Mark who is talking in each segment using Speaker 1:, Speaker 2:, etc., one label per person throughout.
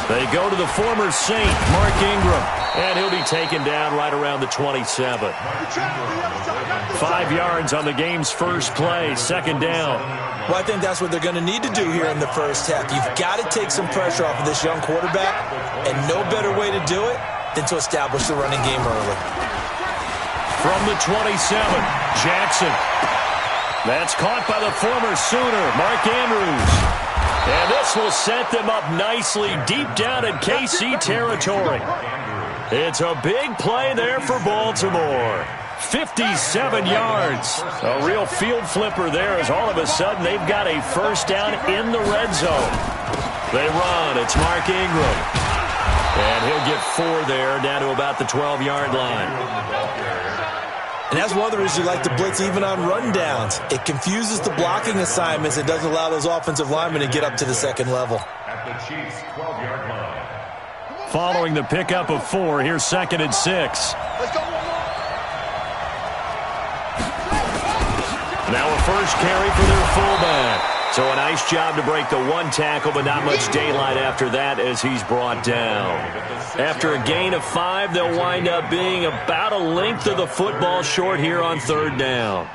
Speaker 1: They go to the former Saint, Mark Ingram, and he'll be taken down right around the 27. 5 yards on the game's first play, second down.
Speaker 2: Well, I think that's what they're going to need to do here in the first half. You've got to take some pressure off of this young quarterback, and no better way to do it than to establish the running game early.
Speaker 1: From the 27, Jackson. That's caught by the former Sooner, Mark Andrews. And this will set them up nicely deep down in KC territory. It's a big play there for Baltimore. 57 yards. A real field flipper there as all of a sudden they've got a first down in the red zone. They run. It's Mark Ingram. And he'll get 4 there down to about the 12-yard line.
Speaker 2: And that's one of the reasons you like to blitz even on run downs. It confuses the blocking assignments. It doesn't allow those offensive linemen to get up to the second level.
Speaker 3: At the Chiefs' 12-yard line.
Speaker 1: Following the pickup of 4, here's 2nd and 6. Now a first carry for their fullback. So a nice job to break the 1 tackle, but not much daylight after that as he's brought down. After a gain of 5, they'll wind up being about a length of the football short here on 3rd down.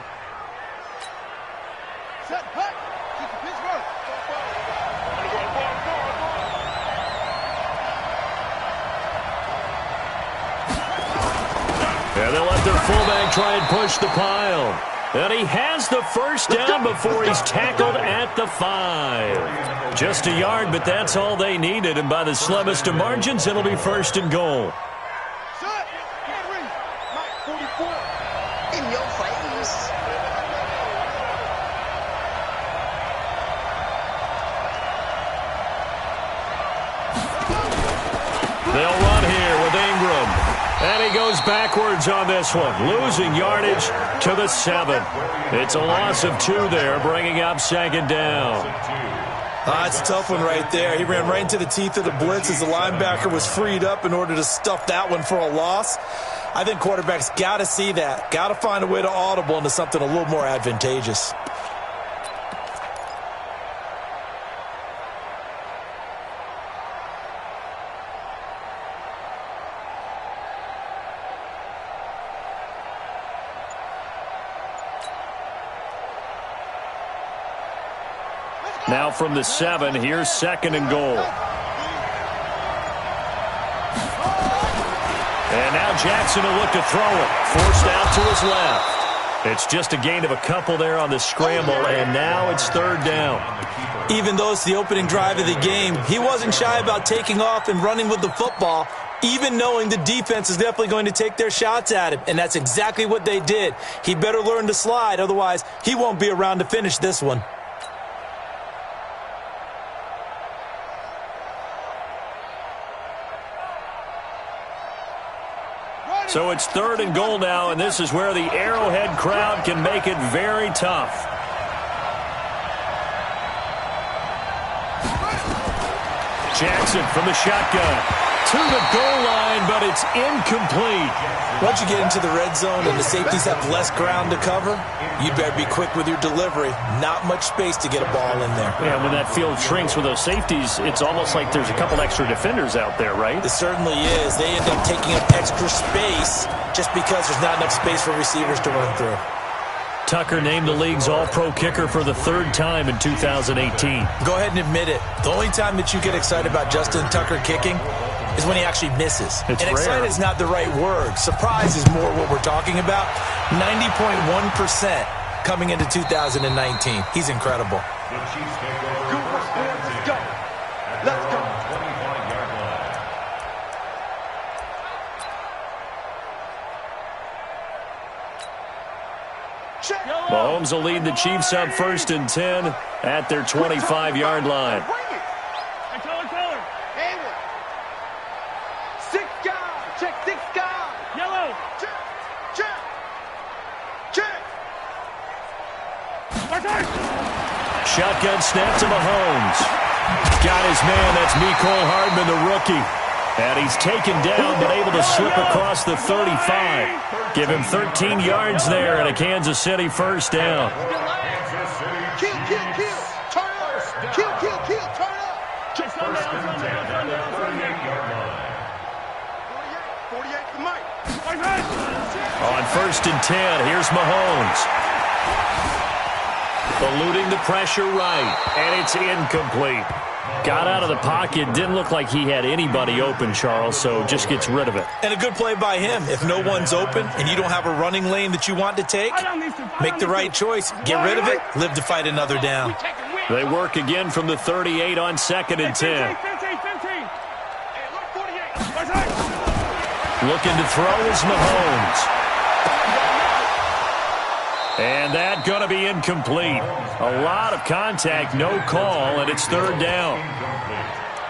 Speaker 1: And they'll let their fullback try and push the pile. And he has the first down before he's tackled at the 5. Just a yard, but that's all they needed. And by the slimmest of margins, it'll be 1st and goal.
Speaker 4: In your face.
Speaker 1: They'll run here with Ingram. And he goes backwards on this one, losing yardage to the 7. It's a loss of 2 there, bringing up 2nd down.
Speaker 2: It's a tough one right there. He ran right into the teeth of the blitz as the linebacker was freed up in order to stuff that one for a loss. I think quarterbacks got to see that, got to find a way to audible into something a little more advantageous.
Speaker 1: Now from the 7, here's 2nd and goal. And now Jackson will look to throw it. Forced out to his left. It's just a gain of a couple there on the scramble, and now it's 3rd down.
Speaker 2: Even though it's the opening drive of the game, he wasn't shy about taking off and running with the football, even knowing the defense is definitely going to take their shots at him, and that's exactly what they did. He better learn to slide, otherwise he won't be around to finish this one.
Speaker 1: So it's 3rd and goal now, and this is where the Arrowhead crowd can make it very tough. Jackson from the shotgun to the goal line, but it's incomplete.
Speaker 2: Once you get into the red zone and the safeties have less ground to cover, you better be quick with your delivery. Not much space to get a ball in there.
Speaker 1: Yeah, when that field shrinks with those safeties, it's almost like there's a couple extra defenders out there, right?
Speaker 2: It certainly is. They end up taking up extra space just because there's not enough space for receivers to run through.
Speaker 1: Tucker named the league's all-pro kicker for the 3rd time in 2018.
Speaker 2: Go ahead and admit it. The only time that you get excited about Justin Tucker kicking is when he actually misses.
Speaker 1: It's
Speaker 2: and
Speaker 1: rare.
Speaker 2: Excited is not the right word. Surprise is more what we're talking about. 90.1% coming into 2019. He's incredible.
Speaker 3: The Chiefs take over. Let's go. Let's go. 25-yard line.
Speaker 1: Mahomes will lead the Chiefs up 1st and 10 at their 25-yard line. Shotgun snap to Mahomes. Got his man. That's Mecole Hardman, the rookie. And he's taken down, but able to slip across the 35. Give him 13 yards there and a Kansas City first down.
Speaker 4: Kill. Turn up. Kill. Turn up.
Speaker 1: On 1st and 10, here's Mahomes. Eluding the pressure right, and it's incomplete. Got out of the pocket, didn't look like he had anybody open, Charles, so just gets rid of it.
Speaker 2: And a good play by him. If no one's open and you don't have a running lane that you want to take, make the right choice. Get rid of it, live to fight another down.
Speaker 1: They work again from the 38 on 2nd and 10. Looking to throw is Mahomes. And that going to be incomplete. A lot of contact, no call, and it's 3rd down.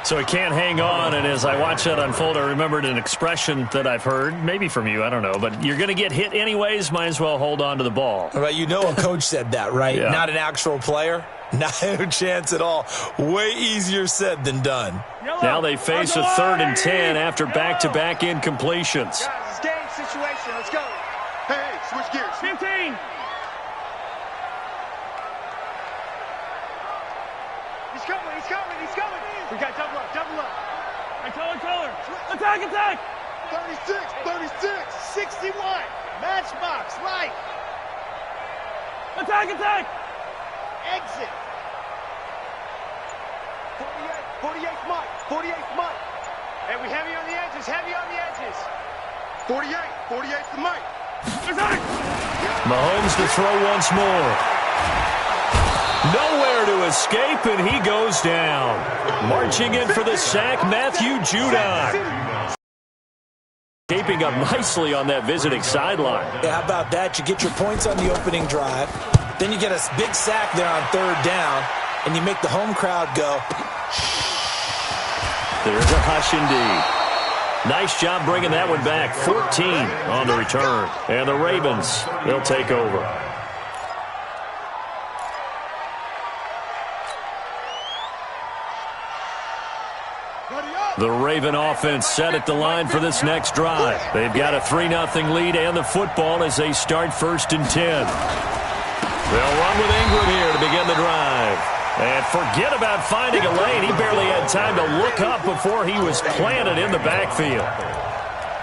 Speaker 1: So he can't hang on, and as I watch that unfold, I remembered an expression that I've heard, maybe from you, I don't know, but you're going to get hit anyways, might as well hold on to the ball.
Speaker 2: Right, you know a coach said that, right?
Speaker 1: Yeah.
Speaker 2: Not an actual player. Not a chance at all. Way easier said than done.
Speaker 1: Now they face a 3rd and 10 after back-to-back incompletions.
Speaker 3: Guys, it's game situation. Let's go. Hey, switch gears. 15. He's coming. We got double up. Hey, color. Attack. 36. 61. Matchbox, right. Attack. Exit. 48's Mike. And we heavy on the edges. 48's the Mike.
Speaker 1: Mahomes to throw once more. Nowhere to escape, and he goes down. Marching in for the sack, Matthew Judon. Escaping up nicely on that visiting sideline.
Speaker 2: Yeah, how about that? You get your points on the opening drive. Then you get a big sack there on 3rd down, and you make the home crowd go.
Speaker 1: There's a hush indeed. Nice job bringing that one back. 14 on the return. And the Ravens, they'll take over. The Raven offense set at the line for this next drive. They've got a 3-0 lead and the football as they start 1st and 10. They'll run with Ingram here to begin the drive. And forget about finding a lane. He barely had time to look up before he was planted in the backfield.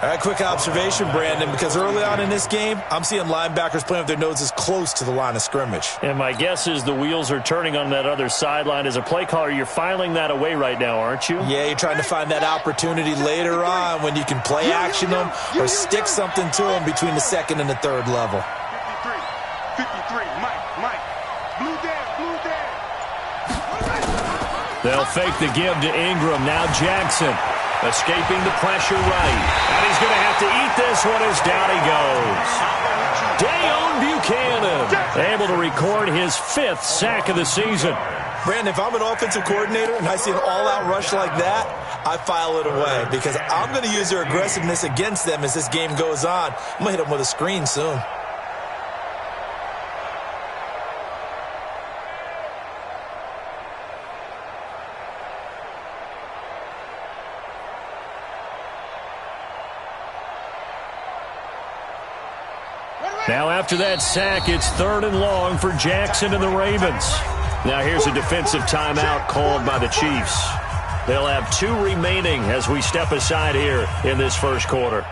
Speaker 2: All right, quick observation, Brandon, because early on in this game, I'm seeing linebackers playing with their noses close to the line of scrimmage.
Speaker 1: And my guess is the wheels are turning on that other sideline. As a play caller, you're filing that away right now, aren't you?
Speaker 2: Yeah, you're trying to find that opportunity later on when you can play action them or stick something to them between the 2nd and the 3rd level.
Speaker 3: 53, Mike. Blue down.
Speaker 1: They'll fake the give to Ingram. Now Jackson escaping the pressure right. And he's going to have to eat this one as down he goes. Dayon Buchanan able to record his 5th sack of the season.
Speaker 2: Brandon, if I'm an offensive coordinator and I see an all-out rush like that, I file it away because I'm going to use their aggressiveness against them as this game goes on. I'm going to hit them with a screen soon.
Speaker 1: Now after that sack, it's 3rd and long for Jackson and the Ravens. Now here's a defensive timeout called by the Chiefs. They'll have 2 remaining as we step aside here in this first quarter.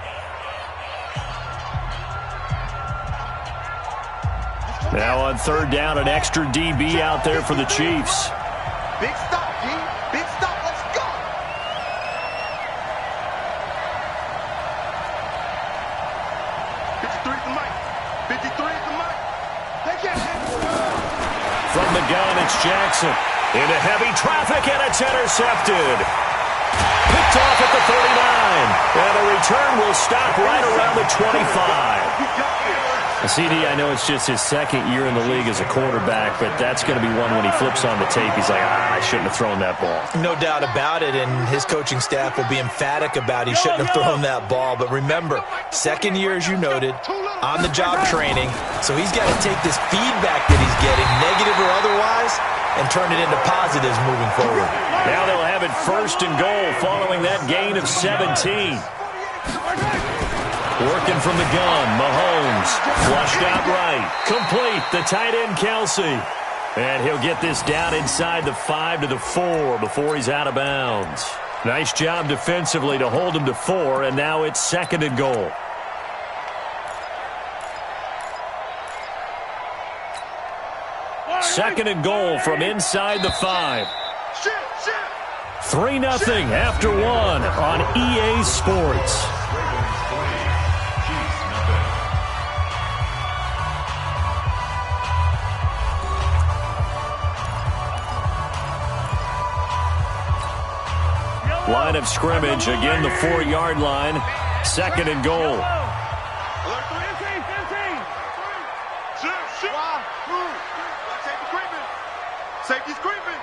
Speaker 1: Now on 3rd down, an extra DB out there for the Chiefs.
Speaker 3: Big stop, G. Big stop. Let's go. 53 is the Mike. 53 is the Mike. Take it.
Speaker 1: From the gun, it's Jackson. Into heavy traffic, and it's intercepted. Picked off at the 39. And the return will stop right around the 25. CD, I know it's just his 2nd year in the league as a quarterback, but that's going to be one when he flips on the tape. He's like, I shouldn't have thrown that ball.
Speaker 2: No doubt about it, and his coaching staff will be emphatic about he shouldn't have thrown that ball. But remember, 2nd year, as you noted, on-the-job training, so he's got to take this feedback that he's getting, negative or otherwise, and turn it into positives moving forward.
Speaker 1: Now they'll have it 1st and goal following that gain of 17. Working from the gun, Mahomes, flushed out right, complete, the tight end Kelsey. And he'll get this down inside the 5 to the 4 before he's out of bounds. Nice job defensively to hold him to 4, and now it's 2nd and goal. Second and goal from inside the 5. 3-0 after 1 on EA Sports. Line of scrimmage, again the 4-yard line. 2nd and goal.
Speaker 3: Safety's creeping.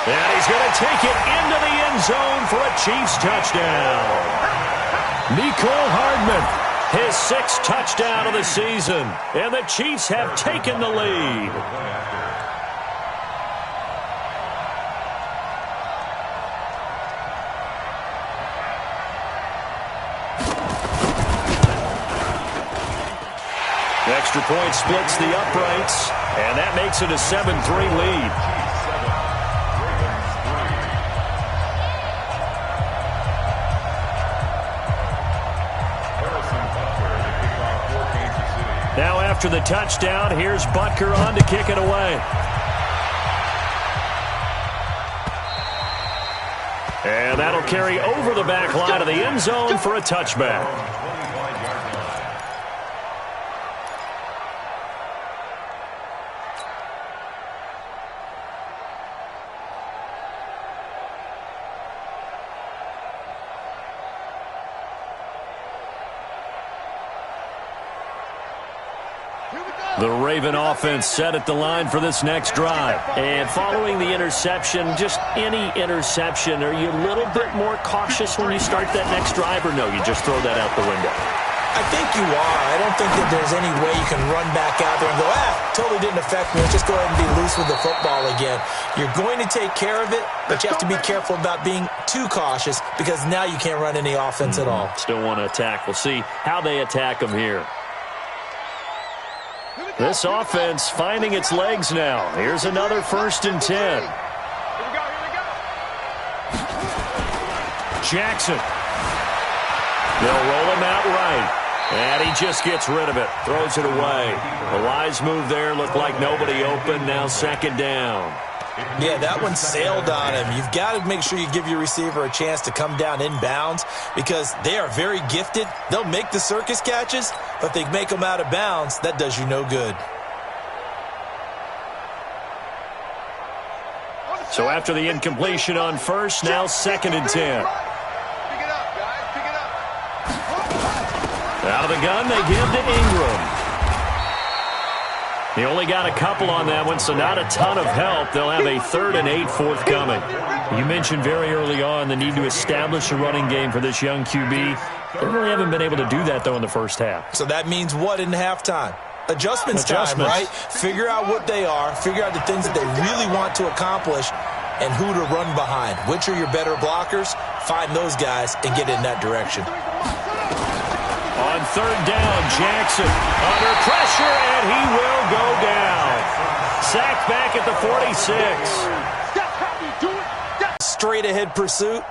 Speaker 1: And he's going to take it into the end zone for a Chiefs touchdown. Mecole Hardman, his 6th touchdown of the season. And the Chiefs have taken the lead. Extra point splits the uprights, and that makes it a 7-3 lead. Now after the touchdown, here's Butker on to kick it away. And that'll carry over the back line of the end zone for a touchback. The Raven offense set at the line for this next drive. And following the interception, just any interception, are you a little bit more cautious when you start that next drive, or no, you just throw that out the window?
Speaker 2: I think you are. I don't think that there's any way you can run back out there and go, totally didn't affect me. Let's just go ahead and be loose with the football again. You're going to take care of it, but you have to be careful about being too cautious because now you can't run any offense at all.
Speaker 1: Still want to attack. We'll see how they attack them here. This offense finding its legs now. Here's another 1st and 10.
Speaker 3: Here we go.
Speaker 1: Jackson. They'll roll him out right. And he just gets rid of it. Throws it away. The wise move there. Looked like nobody open. Now 2nd down.
Speaker 2: Yeah, that one sailed on him. You've got to make sure you give your receiver a chance to come down inbounds because they are very gifted. They'll make the circus catches, but if they make them out of bounds, that does you no good.
Speaker 1: So after the incompletion on 1st, now 2nd and 10.
Speaker 3: Pick it up, guys. Pick it up.
Speaker 1: Out of the gun, they give to Ingram. He only got a couple on that one, so not a ton of help. They'll have a 3rd and 8 forthcoming. You mentioned very early on the need to establish a running game for this young QB. They really haven't been able to do that, though, in the first half.
Speaker 2: So that means what in halftime? Adjustments time, right? Figure out what they are, figure out the things that they really want to accomplish, and who to run behind. Which are your better blockers? Find those guys and get in that direction.
Speaker 1: On 3rd down, Jackson under pressure, and he will go down. Sacked back at the 46.
Speaker 2: Straight ahead pursuit.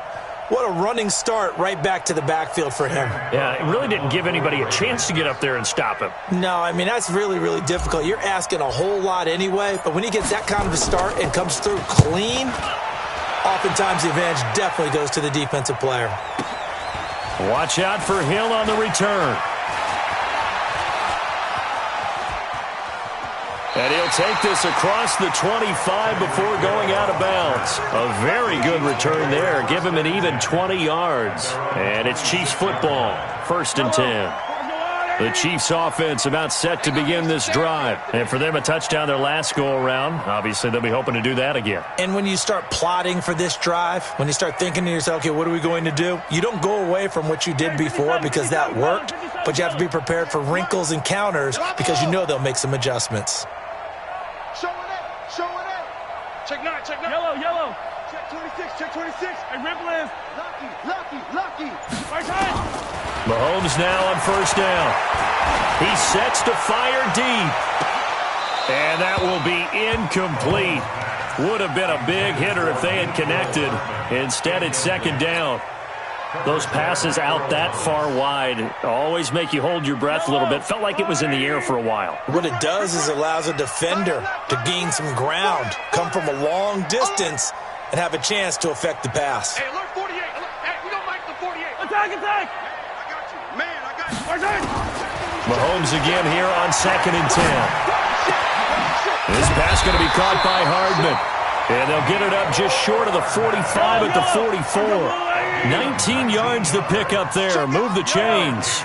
Speaker 2: What a running start right back to the backfield for him.
Speaker 1: Yeah, it really didn't give anybody a chance to get up there and stop him.
Speaker 2: No, I mean, that's really, really difficult. You're asking a whole lot anyway, but when he gets that kind of a start and comes through clean, oftentimes the advantage definitely goes to the defensive player.
Speaker 1: Watch out for Hill on the return. And he'll take this across the 25 before going out of bounds. A very good return there. Give him an even 20 yards. And it's Chiefs football, 1st and 10. The Chiefs offense about set to begin this drive. And for them, a touchdown their last go-around. Obviously, they'll be hoping to do that again.
Speaker 2: And when you start plotting for this drive, when you start thinking to yourself, okay, what are we going to do? You don't go away from what you did before because that worked, but you have to be prepared for wrinkles and counters because you know they'll make some adjustments.
Speaker 3: Showing it. Check 9.
Speaker 4: Yellow.
Speaker 3: Check 26.
Speaker 4: Hey, Ripple is.
Speaker 3: Lucky.
Speaker 4: Right side.
Speaker 1: Mahomes now on 1st down. He sets to fire deep. And that will be incomplete. Would have been a big hitter if they had connected. Instead, it's second down. Those passes out that far wide always make you hold your breath a little bit. Felt like it was in the air for a while.
Speaker 2: What it does is allows a defender to gain some ground, come from a long distance, and have a chance to affect the pass.
Speaker 3: Hey, alert 48. Hey, we don't like the 48.
Speaker 4: Attack, attack.
Speaker 3: I got you. Man, I got you.
Speaker 1: Mahomes again here on 2nd and 10. This pass going to be caught by Hardman. And they'll get it up just short of the 45 at the 44. 19 yards to pick up there. Move the chains.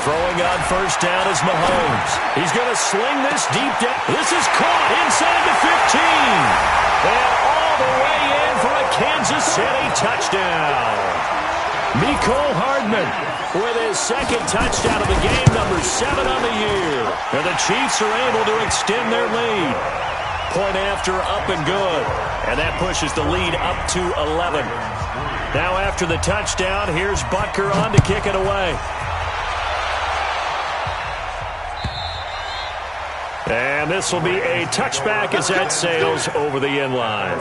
Speaker 1: Throwing on first down is Mahomes. He's going to sling this deep down. This is caught inside the 15. And all the way in for a Kansas City touchdown. Mecole Hardman with his second touchdown of the game, number 7 on the year. And the Chiefs are able to extend their lead. Point after, up and good. And that pushes the lead up to 11. Now after the touchdown, here's Butker on to kick it away. And this will be a touchback as that sails over the end line.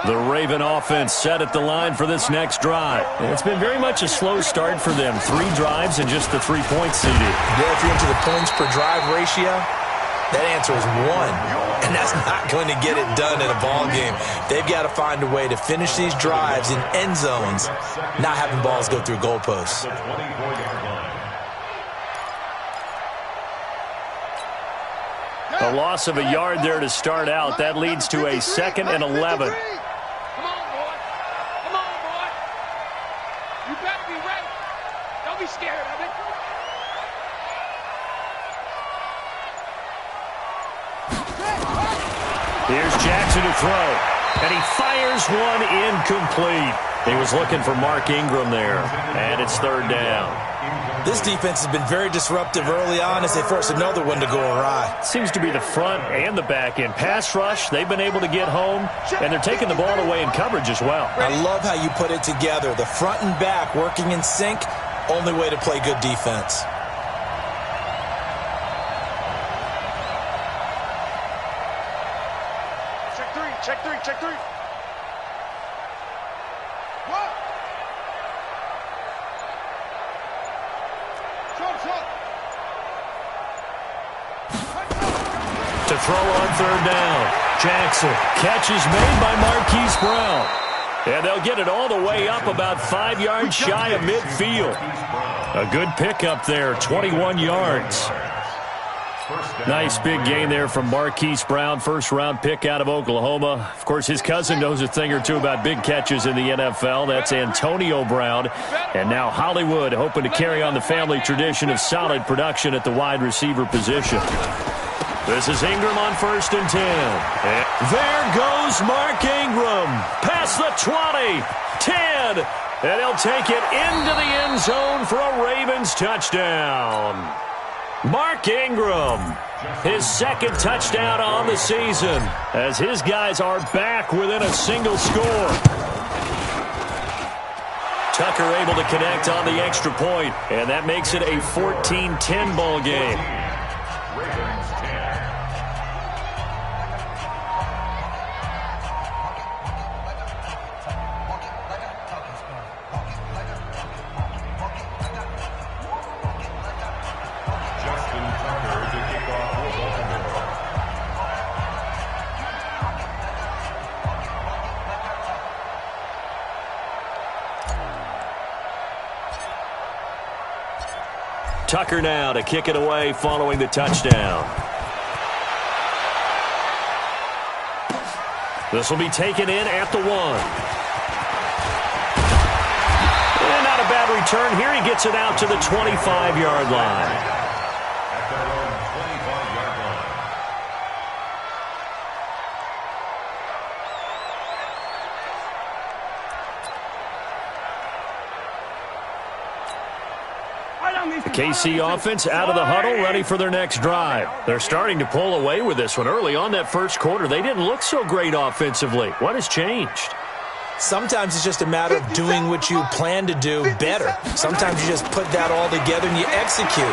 Speaker 1: The Raven offense set at the line for this next drive. It's been very much a slow start for them. 3 drives and just the 3-point CD.
Speaker 2: Yeah, if you're into the points per drive ratio, that answer is 1. And that's not going to get it done in a ball game. They've got to find a way to finish these drives in end zones, not having balls go through goalposts.
Speaker 1: A loss of a yard there to start out. That leads to a 2nd and 11.
Speaker 3: Come on, boy. Come on, boy. You better be ready. Don't be scared of it.
Speaker 1: Here's Jackson to throw. And he fires one incomplete. He was looking for Mark Ingram there. And it's 3rd down.
Speaker 2: This defense has been very disruptive early on as they force another one to go awry.
Speaker 1: Seems to be the front and the back end. Pass rush, they've been able to get home, and they're taking the ball away in coverage as well.
Speaker 2: I love how you put it together. The front and back working in sync, only way to play good defense.
Speaker 3: Check 3, check 3, check 3. What?
Speaker 1: To throw on 3rd down. Jackson. Catch is made by Marquise Brown. And they'll get it all the way up about 5 yards shy of midfield. A good pickup there, 21 yards. Nice big gain there from Marquise Brown, first-round pick out of Oklahoma. Of course, his cousin knows a thing or two about big catches in the NFL. That's Antonio Brown. And now Hollywood hoping to carry on the family tradition of solid production at the wide receiver position. This is Ingram on 1st and 10. And there goes Mark Ingram. Past the 20, 10. And he'll take it into the end zone for a Ravens touchdown. Mark Ingram, his 2nd touchdown on the season, as his guys are back within a single score. Tucker able to connect on the extra point, and that makes it a 14-10 ball game. Tucker now to kick it away following the touchdown. This will be taken in at the 1. And not a bad return here. He gets it out to the 25-yard line. The KC offense out of the huddle, ready for their next drive. They're starting to pull away with this one. Early on that first quarter, they didn't look so great offensively. What has changed?
Speaker 2: Sometimes it's just a matter of doing what you plan to do better. Sometimes you just put that all together and you execute.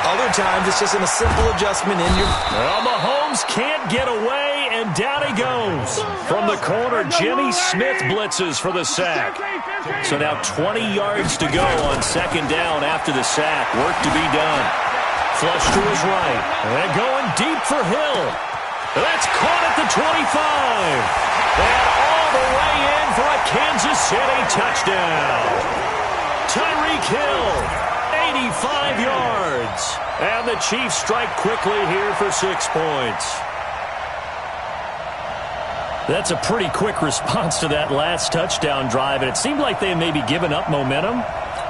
Speaker 2: Other times it's just a simple adjustment in your...
Speaker 1: Well, Mahomes can't get away, and down he goes. From the corner, Jimmy Smith blitzes for the sack. So now 20 yards to go on second down after the sack. Work to be done. Flush to his right. And going deep for Hill. That's caught at the 25. And all the way in for a Kansas City touchdown. Tyreek Hill, 85 yards. And the Chiefs strike quickly here for 6 points. That's a pretty quick response to that last touchdown drive, and it seemed like they had maybe given up momentum.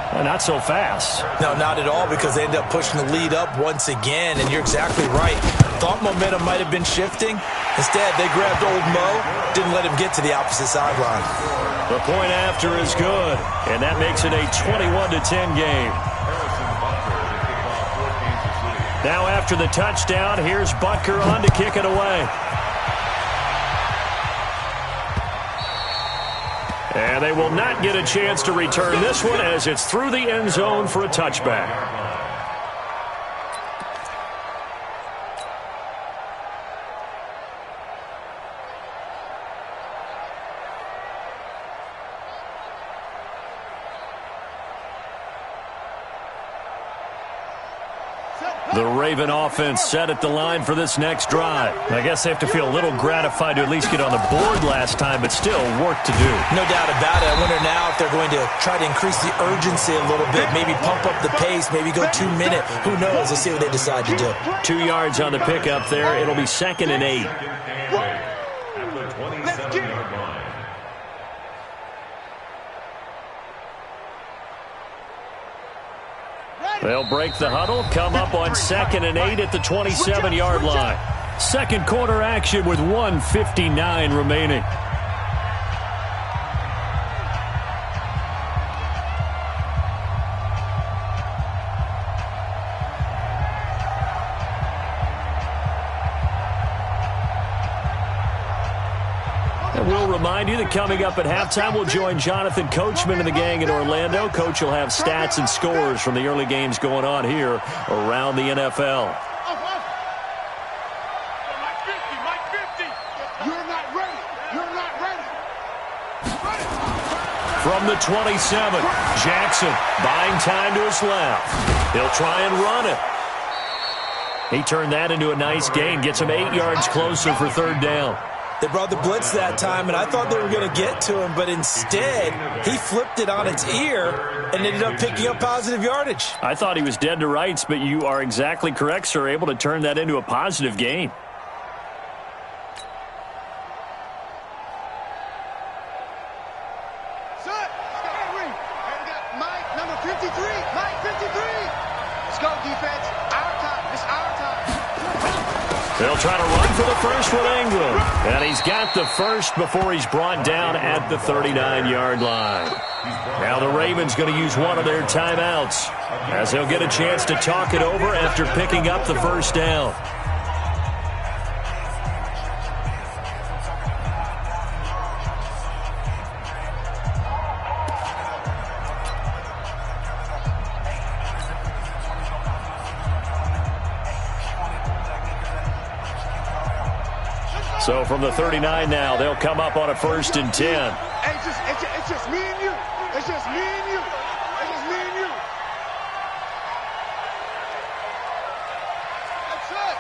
Speaker 1: Not so fast.
Speaker 2: No, not at all, because they ended up pushing the lead up once again, and you're exactly right. Thought momentum might have been shifting. Instead, they grabbed old Mo, didn't let him get to the opposite sideline.
Speaker 1: The point after is good, and that makes it a 21-10 game. Now after the touchdown, here's Butker on to kick it away. And they will not get a chance to return this one as it's through the end zone for a touchback. The Raven offense set at the line for this next drive. I guess they have to feel a little gratified to at least get on the board last time, but still work to do.
Speaker 2: No doubt about it. I wonder now if they're going to try to increase the urgency a little bit, maybe pump up the pace, maybe go 2 minute. Who knows? Let's see what they decide to do.
Speaker 1: 2 yards on the pickup there. It'll be 2nd and 8. They'll break the huddle, come up on 2nd and 8 at the 27-yard line. Second quarter action with 1:59 remaining. And we'll remind you that coming up at halftime, we'll join Jonathan Coachman and the gang in Orlando. Coach will have stats and scores from the early games going on here around the NFL.
Speaker 3: Mike 50. You're not ready. You're not ready.
Speaker 1: From the 27, Jackson buying time to his left. He'll try and run it. He turned that into a nice gain, gets him 8 yards closer for third down.
Speaker 2: They brought the blitz that time, and I thought they were going to get to him, but instead, he flipped it on its ear and ended up picking up positive yardage.
Speaker 1: I thought he was dead to rights, but you are exactly correct, sir, able to turn that into a positive gain.
Speaker 3: Mike, number 53. Mike 53. Let's go, defense. Our time. It's our time.
Speaker 1: They'll try to run for the first with Ingram. And he's got the first before he's brought down at the 39-yard line. Now the Ravens going to use one of their timeouts as they'll get a chance to talk it over after picking up the first down. So from the 39 now, they'll come up on a 1st and 10.
Speaker 3: Hey, it's just me and you. It's just me and you. It's just me and you. That's it.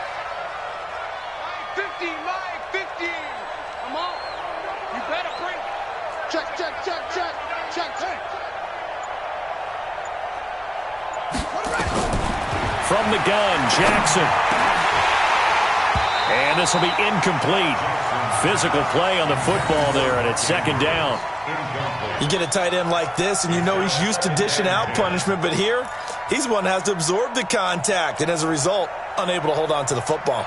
Speaker 3: Mike 50. Come on. You better bring it. Check.
Speaker 1: From the gun, Jackson. And this will be incomplete. Physical play on the football there, and it's 2nd down.
Speaker 2: You get a tight end like this, and you know he's used to dishing out punishment, but here, he's one that has to absorb the contact, and as a result, unable to hold on to the football.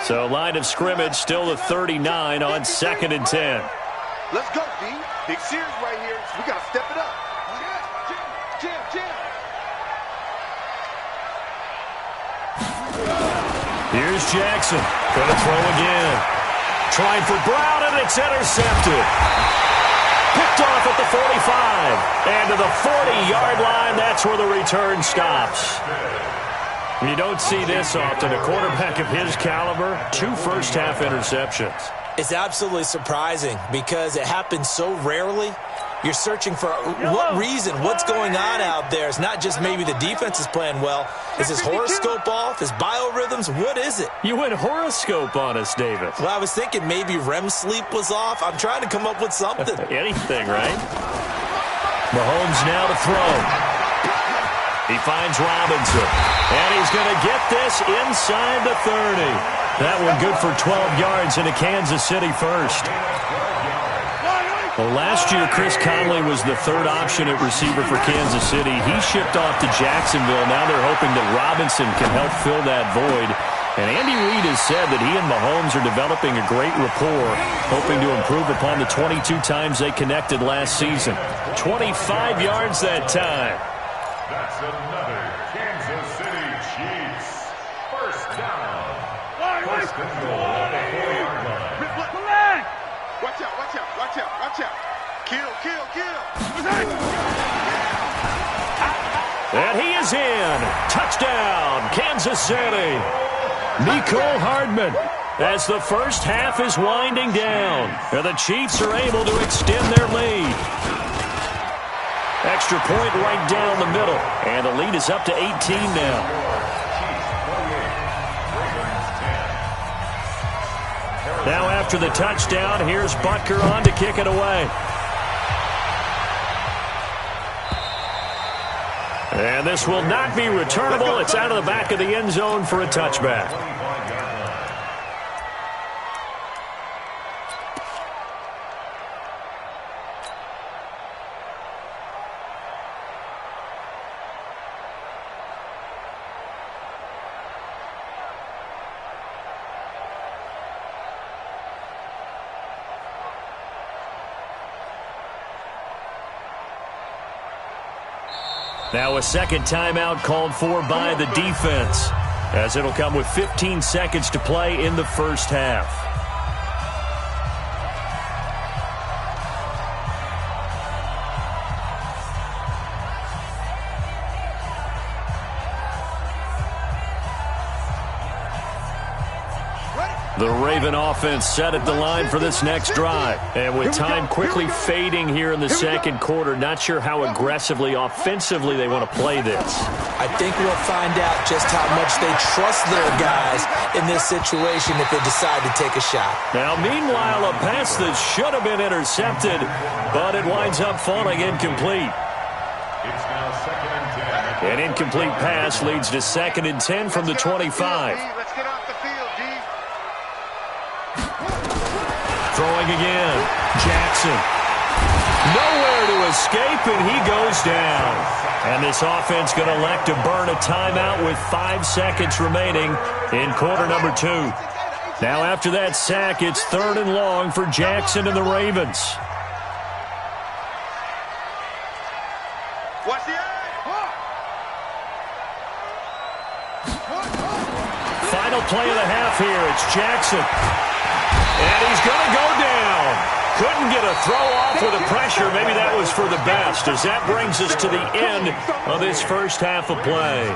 Speaker 1: So line of scrimmage still the 39 on 2nd and 10.
Speaker 3: Let's go, D. Big series right here. We got to step it up. Jim.
Speaker 1: Here's Jackson. Going to throw again. Trying for Brown, and it's intercepted. Picked off at the 45. And to the 40-yard line, that's where the return stops. You don't see this often. A quarterback of his caliber, 2 first-half interceptions.
Speaker 2: It's absolutely surprising because it happens so rarely. You're searching for what reason, what's going on out there. It's not just maybe the defense is playing well. Is his horoscope off? His biorhythms? What is it?
Speaker 1: You went horoscope on us, David.
Speaker 2: Well, I was thinking maybe REM sleep was off. I'm trying to come up with something.
Speaker 1: Anything, right? Mahomes now to throw. He finds Robinson. And he's going to get this inside the 30. That one good for 12 yards into Kansas City first. Well, last year, Chris Conley was the third option at receiver for Kansas City. He shipped off to Jacksonville. Now they're hoping that Robinson can help fill that void. And Andy Reid has said that he and Mahomes are developing a great rapport, hoping to improve upon the 22 times they connected last season. 25 yards that time.
Speaker 5: That's another Kansas City Chiefs. First down. First and goal at the 4-yard line.
Speaker 3: Watch out, watch out, watch out, watch out. Kill, kill, kill.
Speaker 1: And he is in. Touchdown, Kansas City. Mecole Hardman as the first half is winding down. And the Chiefs are able to extend their lead. Extra point right down the middle. And the lead is up to 18 now. Now after the touchdown, here's Butker on to kick it away. And this will not be returnable. It's out of the back of the end zone for a touchback. Now a second timeout called for by the defense, as it'll come with 15 seconds to play in the first half. The Raven offense set at the line for this next drive. And with time quickly fading here in the second quarter, not sure how aggressively, offensively they want to play this.
Speaker 2: I think we'll find out just how much they trust their guys in this situation if they decide to take a shot.
Speaker 1: Now, meanwhile, a pass that should have been intercepted, but it winds up falling incomplete.
Speaker 5: It's now second and 10.
Speaker 1: An incomplete pass leads to second and 10 from the 25.
Speaker 3: Let's get off the field, D.
Speaker 1: Throwing again. Jackson. Nowhere to escape, and he goes down. And this offense going to elect to burn a timeout with 5 seconds remaining in quarter number 2. Now after that sack, it's third and long for Jackson and the Ravens.
Speaker 3: Watch the eye.
Speaker 1: Final play of the half here. It's Jackson. And he's going to go down. Couldn't get a throw off with the pressure. Maybe that was for the best, as that brings us to the end of this first half of play.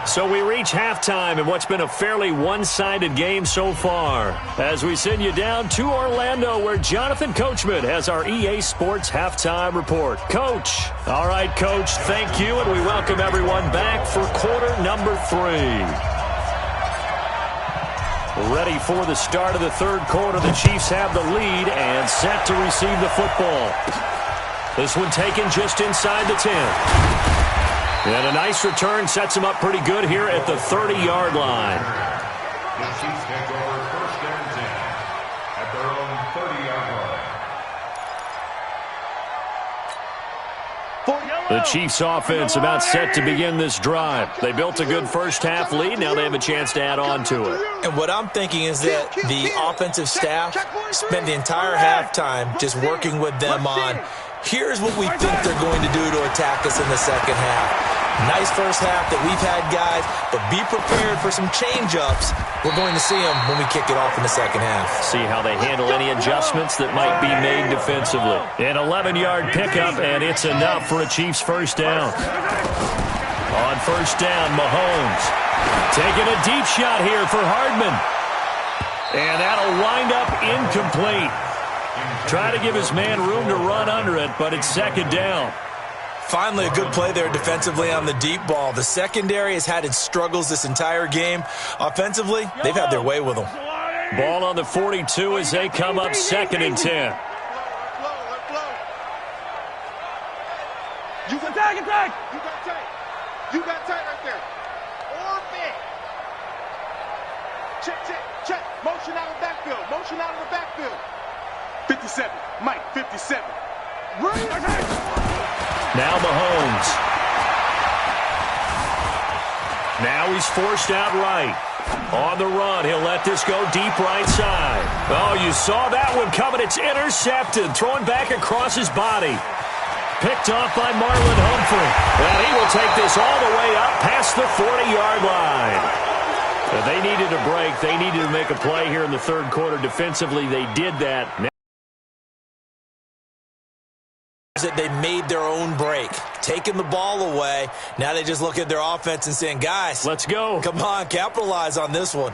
Speaker 1: So we reach halftime in what's been a fairly one-sided game so far, as we send you down to Orlando, where Jonathan Coachman has our EA Sports Halftime Report. Coach. All right, Coach, thank you, and we welcome everyone back for quarter number 3. Ready for the start of the third quarter. The Chiefs have the lead and set to receive the football. This one taken just inside the 10. And a nice return sets them up pretty good here at the 30-yard line.
Speaker 5: The Chiefs take over first and 10 at their own 30-yard line.
Speaker 1: The Chiefs offense about set to begin this drive. They built a good first half lead. Now they have a chance to add on to it.
Speaker 2: And what I'm thinking is that the offensive staff spent the entire halftime just working with them on, here's what we think they're going to do to attack us in the second half. Nice first half that we've had, guys, but be prepared for some change-ups. We're going to see them when we kick it off in the second half.
Speaker 1: See how they handle any adjustments that might be made defensively. An 11-yard pickup, and it's enough for a Chiefs first down. On first down, Mahomes taking a deep shot here for Hardman. And that'll wind up incomplete. Try to give his man room to run under it, but it's second down.
Speaker 2: Finally, a good play there defensively on the deep ball. The secondary has had its struggles this entire game. Offensively, they've had their way with them.
Speaker 1: Ball on the 42 as they come up second and 10.
Speaker 4: You can attack!
Speaker 3: You got tight. You got tight right there. Orbit. Check. Motion out of the backfield. Motion out of the backfield. 57. Mike, 57.
Speaker 1: Now Mahomes. Now he's forced out right. On the run, he'll let this go deep right side. Oh, you saw that one coming. It's intercepted. Throwing back across his body. Picked off by Marlon Humphrey. And he will take this all the way up past the 40-yard line. They needed a break. They needed to make a play here in the third quarter. Defensively, they did that.
Speaker 2: That they made their own break, taking the ball away. Now they just look at their offense and saying, guys,
Speaker 1: let's go.
Speaker 2: Come on, capitalize on this one.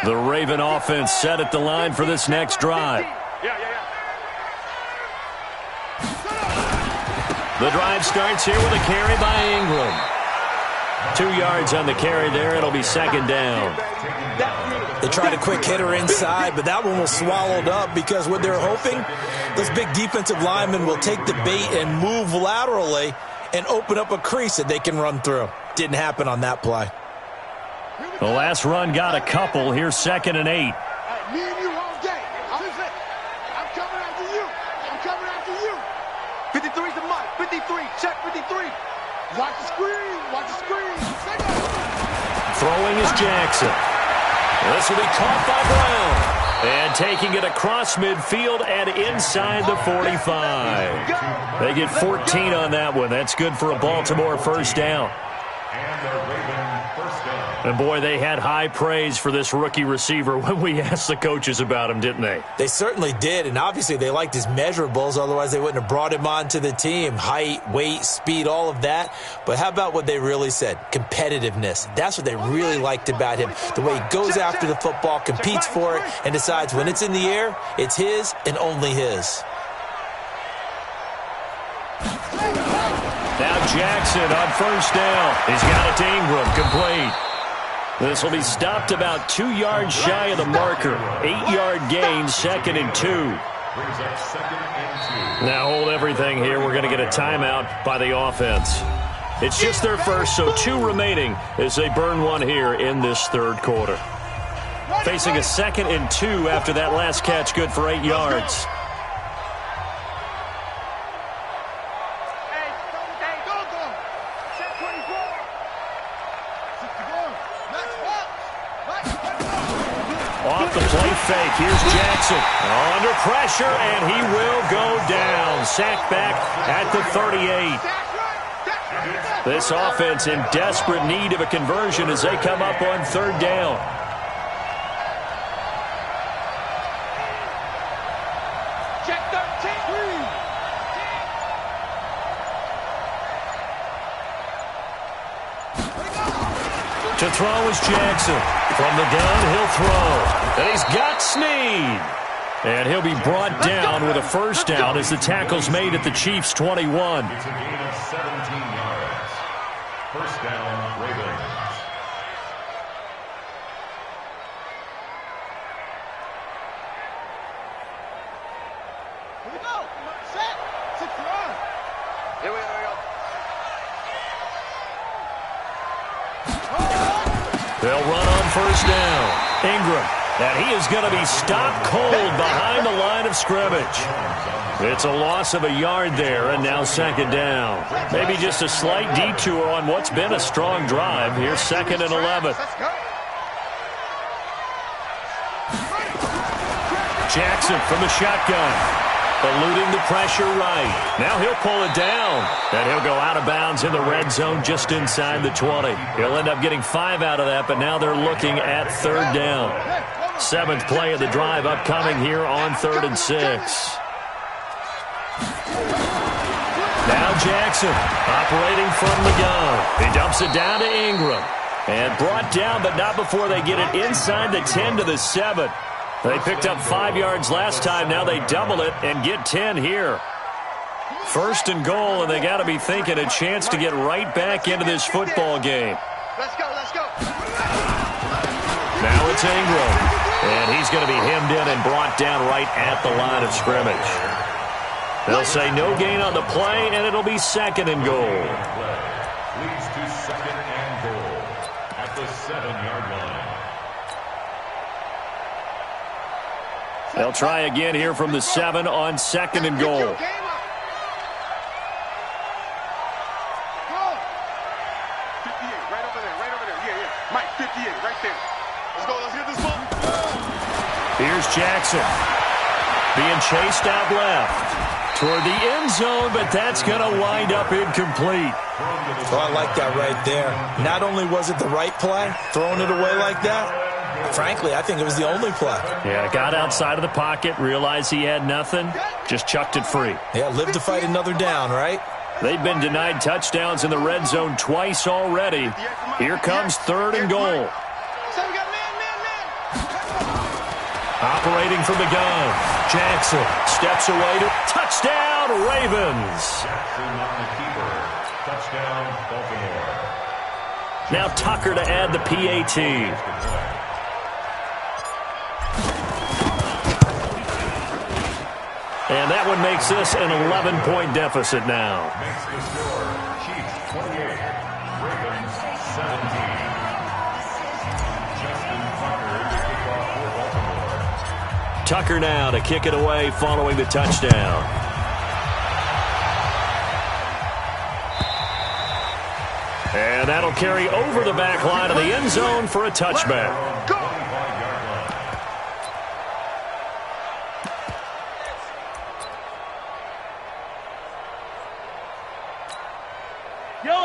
Speaker 1: The Raven offense set at the line for this next drive. The drive starts here with a carry by Ingram. 2 yards on the carry there. It'll be second down.
Speaker 2: They tried a quick hitter inside, but that one was swallowed up because what they're hoping, those big defensive linemen will take the bait and move laterally and open up a crease that they can run through. Didn't happen on that play.
Speaker 1: The last run got a couple. Here's second and 8.
Speaker 3: Me and you all day. I'm coming after you. I'm coming after you. 53's the mark. 53. Check 53. Watch the screen. Watch the screen.
Speaker 1: Throwing is Jackson. This will be caught by Brown. And taking it across midfield and inside the 45. They get 14 on that one. That's good for a Baltimore first down.
Speaker 5: And the Raven first down.
Speaker 1: And, boy, they had high praise for this rookie receiver when we asked the coaches about him, didn't they?
Speaker 2: They certainly did, and obviously they liked his measurables. Otherwise, they wouldn't have brought him onto the team. Height, weight, speed, all of that. But how about what they really said? Competitiveness. That's what they really liked about him. The way he goes after the football, competes for it, and decides when it's in the air, it's his and only his.
Speaker 1: Now Jackson on first down. He's got it to Ingram, complete. This will be stopped about 2 yards shy of the marker. 8-yard gain, second and 2.
Speaker 5: Brings up second and 2.
Speaker 1: Now hold everything here. We're going to get a timeout by the offense. It's just their first, so 2 remaining as they burn one here in this third quarter. Facing a second and 2 after that last catch, good for 8 yards. Off the play fake, here's Jackson. Under pressure, and he will go down. Sacked back at the 38. This offense in desperate need of a conversion as they come up on third down. To throw is Jackson. From the gun, he'll throw. And he's got Snead. And he'll be brought down with a first down as the tackle's made at the Chiefs' 21.
Speaker 5: It's a gain of 17 yards. First down, Ravens.
Speaker 3: Here we go. Set. 6-1. Here we go.
Speaker 1: They'll run on first down. Ingram. And he is going to be stopped cold behind the line of scrimmage. It's a loss of a yard there, and now second down. Maybe just a slight detour on what's been a strong drive. Here's 2nd and 11. Jackson from the shotgun. Eluding the pressure right. Now he'll pull it down. And he'll go out of bounds in the red zone just inside the 20. He'll end up getting 5 out of that, but now they're looking at 3rd down. 7th play of the drive upcoming here on 3rd and 6. Now Jackson operating from the gun. He dumps it down to Ingram. And brought down, but not before they get it inside the 10 to the 7. They picked up 5 yards last time. Now they double it and get 10 here. 1st and goal, and they got to be thinking a chance to get right back into this football game.
Speaker 3: Let's go.
Speaker 1: Now it's Ingram. And he's going to be hemmed in and brought down right at the line of scrimmage. They'll say no gain on the play, and it'll be 2nd and goal.
Speaker 5: Leads to 2nd and goal at the 7-yard line.
Speaker 1: They'll try again here from the 7 on 2nd and goal.
Speaker 3: 58, right over there. Yeah. Mike, 58, right there. Let's go. Let's get this ball.
Speaker 1: Here's Jackson. Being chased out left. Toward the end zone, but that's going to wind up incomplete.
Speaker 2: Oh, I like that right there. Not only was it the right play, throwing it away like that, frankly, I think it was the only play.
Speaker 1: Yeah, got outside of the pocket, realized he had nothing, just chucked it free.
Speaker 2: Yeah, live to fight another down, right?
Speaker 1: They've been denied touchdowns in the red zone twice already. Here comes 3rd and goal. Operating from the gun. Jackson steps away to touchdown, Ravens.
Speaker 5: Jackson on the keeper. Touchdown, Baltimore.
Speaker 1: Now Tucker to add the PAT. And that one makes this an 11-point deficit now.
Speaker 5: Makes the score Chiefs 28, Ravens 17. Justin Tucker to kick off for Baltimore.
Speaker 1: Tucker now to kick it away following the touchdown. And that'll carry over the back line of the end zone for a touchback.
Speaker 3: Go.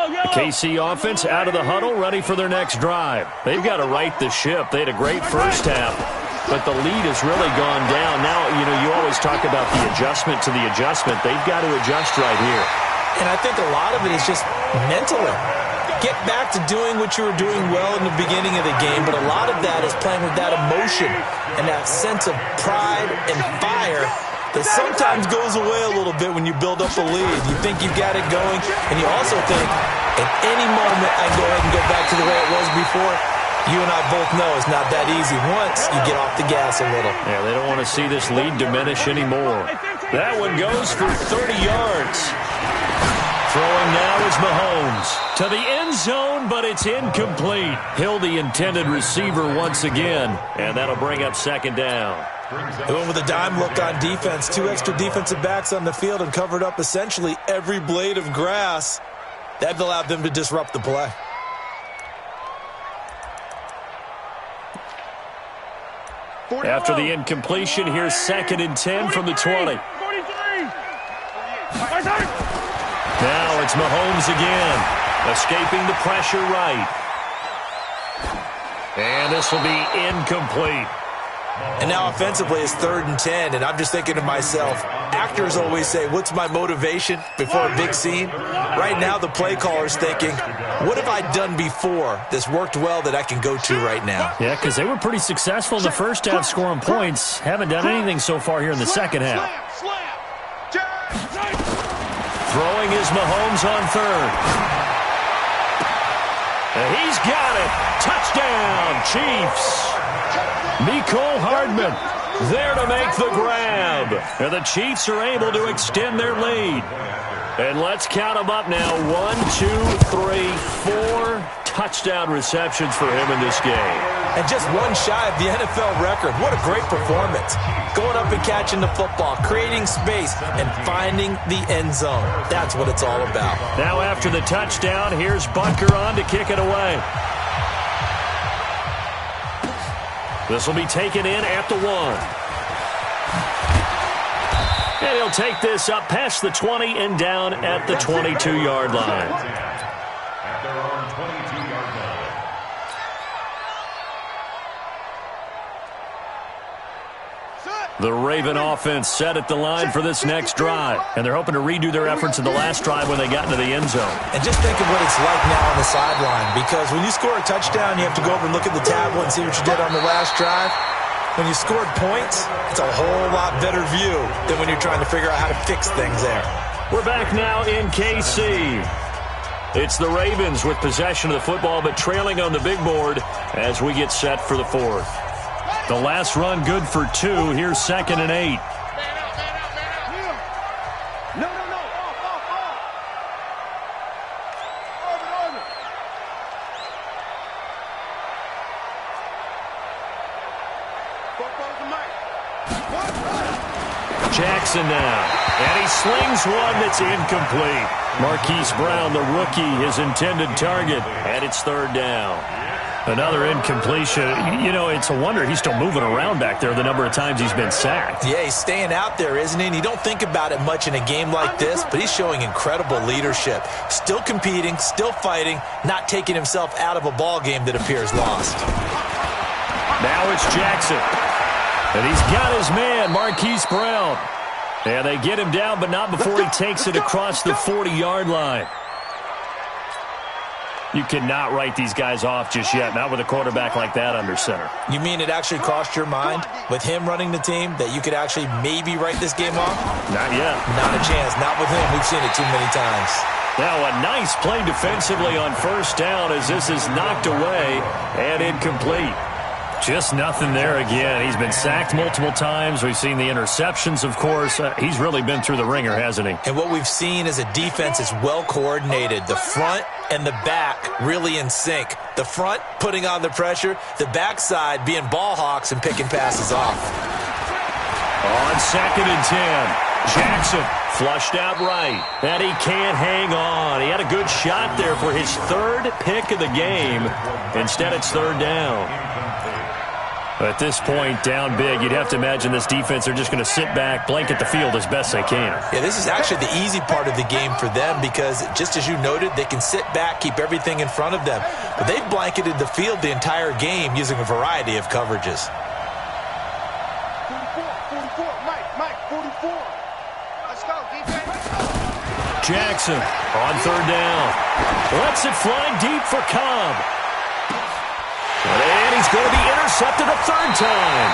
Speaker 1: The KC offense out of the huddle, ready for their next drive. They've got to right the ship. They had a great first half, but the lead has really gone down. Now, you always talk about the adjustment to the adjustment. They've got to adjust right here.
Speaker 2: And I think a lot of it is just mentally. Get back to doing what you were doing well in the beginning of the game, but a lot of that is playing with that emotion and that sense of pride and fire that sometimes goes away a little bit when you build up a lead. You think you've got it going, and you also think, at any moment, I can go ahead and go back to the way it was before. You and I both know it's not that easy once you get off the gas a little.
Speaker 1: Yeah, they don't want to see this lead diminish anymore. That one goes for 30 yards. Throwing now is Mahomes to the end zone, but it's incomplete. Hill, the intended receiver once again, and that'll bring up 2nd down.
Speaker 2: They went with a dime look on defense. 2 extra defensive backs on the field and covered up essentially every blade of grass. That allowed them to disrupt the play.
Speaker 1: After the incompletion, here's 2nd and 10 from the 20.
Speaker 4: 43.
Speaker 1: Now it's Mahomes again, escaping the pressure right. And this will be incomplete.
Speaker 2: And now offensively it's 3rd and 10, and I'm just thinking to myself, actors always say, what's my motivation before a big scene? Right now, the play caller's thinking, what have I done before that's worked well that I can go to right now?
Speaker 1: Yeah, because they were pretty successful in the first half scoring points. Haven't done anything so far here in the second half. Throwing is Mahomes on third. And he's got it. Touchdown, Chiefs. Mecole Hardman there to make the grab. And the Chiefs are able to extend their lead. And let's count them up now. 1, 2, 3, 4 touchdown receptions for him in this game.
Speaker 2: And just one shy of the NFL record. What a great performance. Going up and catching the football, creating space, and finding the end zone. That's what it's all about.
Speaker 1: Now after the touchdown, here's Butker on to kick it away. This will be taken in at the 1. And he'll take this up past the 20 and down at the 22-yard line.
Speaker 5: At their own 22-yard line.
Speaker 1: The Raven offense set at the line for this next drive. And they're hoping to redo their efforts in the last drive when they got into the end zone.
Speaker 2: And just think of what it's like now on the sideline. Because when you score a touchdown, you have to go over and look at the tablet and see what you did on the last drive. When you scored points, it's a whole lot better view than when you're trying to figure out how to fix things there.
Speaker 1: We're back now in KC. It's the Ravens with possession of the football, but trailing on the big board as we get set for the 4th. The last run good for 2. Here's 2nd and 8. Jackson now. And he slings one that's incomplete. Marquise Brown, the rookie, his intended target. And it's 3rd down. Another incompletion. You know, it's a wonder he's still moving around back there the number of times he's been sacked.
Speaker 2: Yeah, he's staying out there, isn't he? And you don't think about it much in a game like this, but he's showing incredible leadership. Still competing, still fighting, not taking himself out of a ball game that appears lost.
Speaker 1: Now it's Jackson. And he's got his man, Marquise Brown. And they get him down, but not before he takes it across the 40-yard line. You cannot write these guys off just yet, not with a quarterback like that under center.
Speaker 2: You mean it actually crossed your mind with him running the team that you could actually maybe write this game off?
Speaker 1: Not yet.
Speaker 2: Not a chance. Not with him. We've seen it too many times.
Speaker 1: Now a nice play defensively on 1st down as this is knocked away and incomplete. Just nothing there again. He's been sacked multiple times. We've seen the interceptions, of course. He's really been through the ringer, hasn't he?
Speaker 2: And what we've seen is a defense that's well coordinated. The front and the back really in sync. The front putting on the pressure. The backside being ball hawks and picking passes off.
Speaker 1: On 2nd and 10. Jackson flushed out right. And he can't hang on. He had a good shot there for his 3rd pick of the game. Instead, it's 3rd down. At this point, down big, you'd have to imagine this defense are just going to sit back, blanket the field as best they can.
Speaker 2: Yeah, this is actually the easy part of the game for them because, just as you noted, they can sit back, keep everything in front of them. But they've blanketed the field the entire game using a variety of coverages.
Speaker 3: 44, Mike, 44. Let's go, defense.
Speaker 1: Jackson on 3rd down. Lets it fly deep for Cobb. And he's going to be intercepted a 3rd time.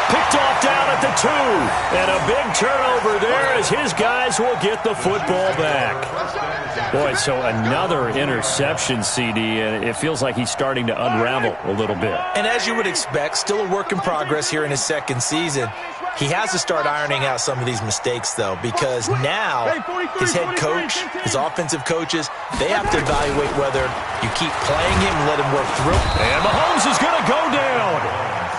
Speaker 1: Picked off down at the 2. And a big turnover there as his guys will get the football back. Boy, so another interception, CD, and it feels like he's starting to unravel a little bit.
Speaker 2: And as you would expect, still a work in progress here in his 2nd season. He has to start ironing out some of these mistakes, though, because now his head coach, his offensive coaches, they have to evaluate whether you keep playing him and let him work through.
Speaker 1: And Mahomes is going to go down